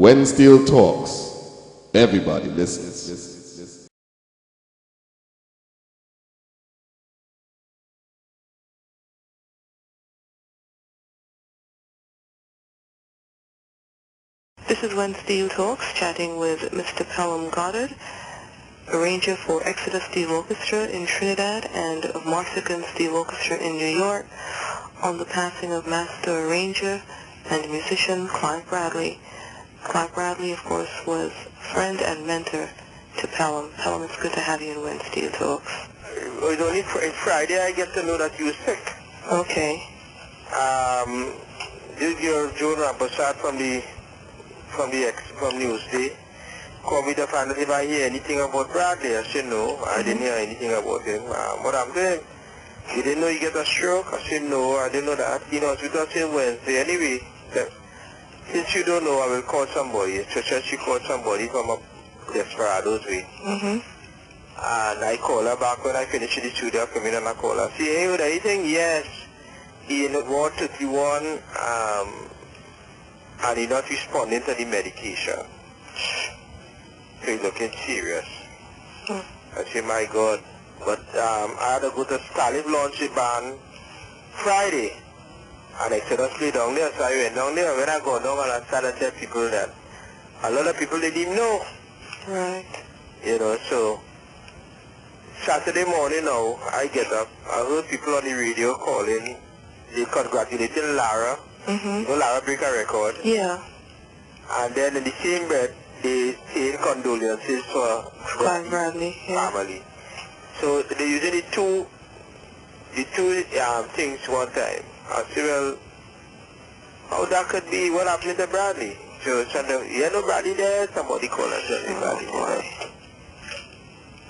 When Steel talks, everybody listens. This is When Steel Talks, chatting with Mr. Pelham Goddard, arranger for Exodus Steel Orchestra in Trinidad and of Marsican Steel Orchestra in New York, on the passing of master arranger and musician Clive Bradley. Clive Bradley, of course, was friend and mentor to Pelham. Pelham, it's good to have you in When Steel Talks. It was only Friday I get to know that you were sick. Okay. This girl, Joan Rampersad from Newsday, called me to find out if I hear anything about Bradley. I said no, I didn't hear anything about him. What I'm saying, you didn't know you get a stroke? I said no, I didn't know that. You know, we talked on Wednesday. Anyway, since you don't know, I will call somebody. So she called somebody from a Desperados way. And I called her back when I finished the studio. I come in and I called her. See, hey, what are you saying? Yes. In Ward 31, and he's not responding to the medication. So he's looking serious. I say, my God. But I had to go to Scalive launch the band Friday. And I said, I'll play down there. So I went down there. When I go down, and I started to tell people that a lot of people they didn't know. Right. You know, so Saturday morning now, I get up. I heard people on the radio calling. They congratulated Lara. You know, Lara break a record. Yeah. And then in the same breath, they say condolences for Clive Bradley, family. So they using the two things one time. I said, well, how that could be? What happened to Bradley? So you know Bradley there? Somebody called and said Bradley there.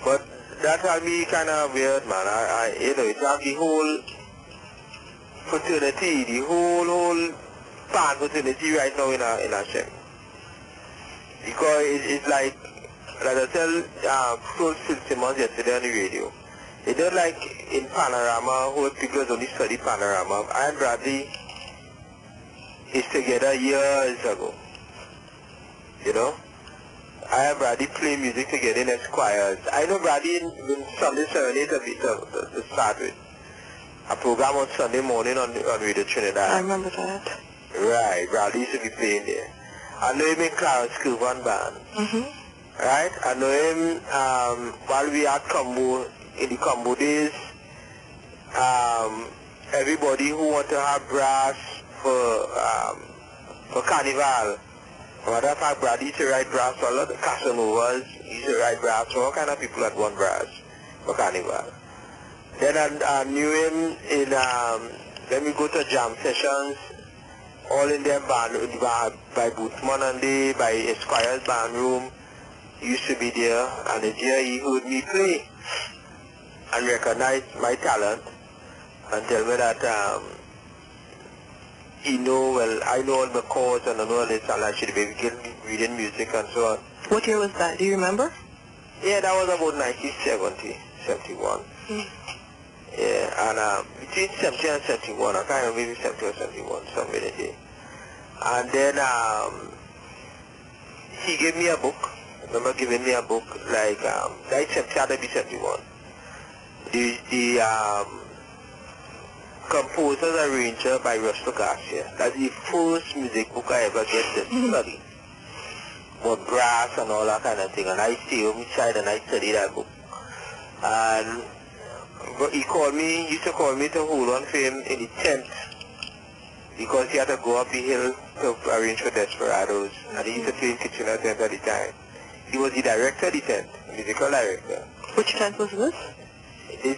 But that had me kind of weird, man. You know, it had the whole fraternity, the whole band fraternity right now in a shame. Because it's like I tell Phil Simmons yesterday on the radio. It's not like in Panorama, where people only study Panorama. I and Bradley is together years ago. You know? I and Bradley play music together in Esquires. I know Bradley in Sunday Serenade to start with. A program on Sunday morning on Radio Trinidad. I remember that. Right, Bradley used to be playing there. I know him in Clarence Kilburn Band. Right? I know him while we had combo, in the combo days. Everybody who want to have brass for Carnival. Matter of fact, Bradley used to write brass for a lot of Casanovas. He used to write brass for all kind of people that want brass for Carnival. Then I knew him in, then we go to jam sessions, all in their band, by Boothman and they, by Esquire's band room. He used to be there, and there he heard me play and recognized my talent and tell me that he know, well, I know all the chords and I know all this, and I should be reading music and so on. What year was that? Do you remember? Yeah, that was about 1970, 71. Yeah, and between 70 and 71, I can't remember, maybe 70 or 71, somewhere in there. And then he gave me a book. I remember giving me a book, like, that 70 had to be 71. The Composer's Arranger by Russell Garcia. That's the first music book I ever get to study. About brass and all that kind of thing. And I stay on my side and I study that book. And but he used to call me to hold on for him in the tent because he had to go up the hill to arrange for Desperados, and he used to play in Kitchener tent at the time. He was the director of the tent, musical director. Which tent was this?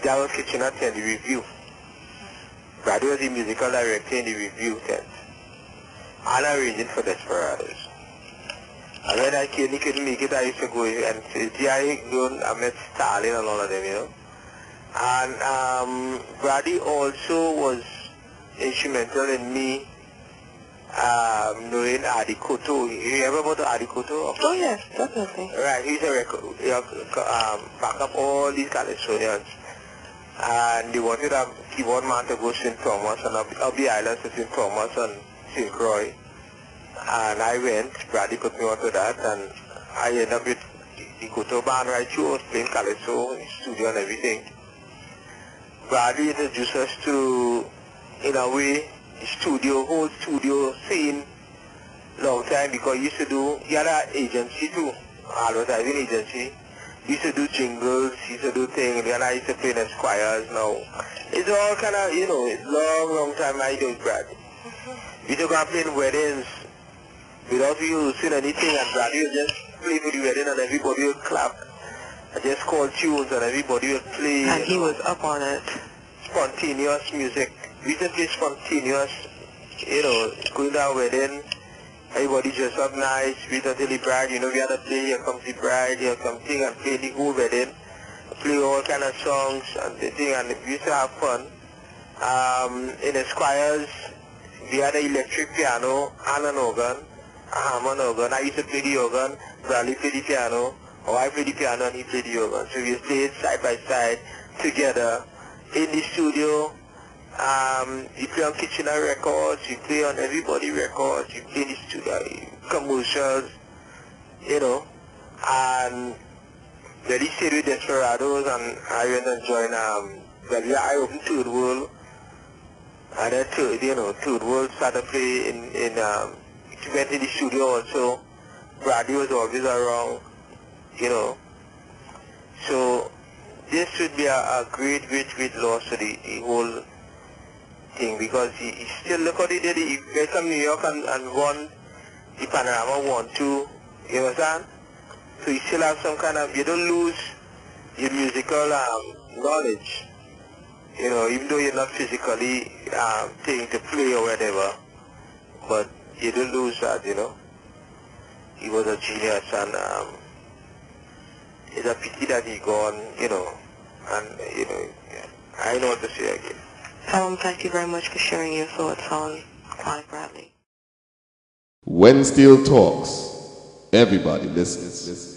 That was Kitchener tent, the review. Bradley was the musical director in the review tent, and arranging for Desperados. And when I came, he couldn't make it, I used to go and say, I met Stalin and all of them, you know. And Bradley also was instrumental in me knowing Adi Koto. You ever go to Adi Koto? Oh yes, definitely. Right, he's a record, back up all these Californians. And they wanted a keyboard man to go St. Thomas and up the islands to St. Thomas and St. Croix. And I went, Bradley put me onto that, and I ended up with the Koto band right through. I was playing Calypso, studio and everything. Bradley introduced us to, in a way, the whole studio scene long time, because he had an agency too, advertising agency. He used to do jingles, he used to do things, and I used to play in Esquires now. It's all kind of, it's long time I do it, Bradley. We used to go and play in weddings without you seeing anything, and Bradley would just play for the wedding and everybody would clap. I just call tunes and everybody would play. And he was up on it. Spontaneous music. We used to play spontaneous, going to our wedding, everybody dressed up nice, wait until the bride, we had to play, here comes the bride, here comes thing, and play the whole wedding, play all kind of songs and the thing, and we used to have fun. In Esquires, we had an electric piano and an organ, a Hammond organ. I used to play the organ, Bradley played the piano, or I played the piano and he played the organ. So we played side by side together in the studio. You play on Kitchener Records, you play on everybody records, you play in the studio, commercials, and then he stayed with Desperados, and I went and joined, I opened Third World, and then Third World started to play he went in the studio also. Bradley was always around, so this should be a great loss to the whole thing, because he still, look what he did. He went from New York and won the Panorama 1-2, you understand? So you still have some kind of, you don't lose your musical knowledge, even though you're not physically taking to play or whatever, but you don't lose that, He was a genius, and it's a pity that he gone, and, I know what to say again. Pelham, thank you very much for sharing your thoughts on Clive Bradley. When Steel talks, everybody listens.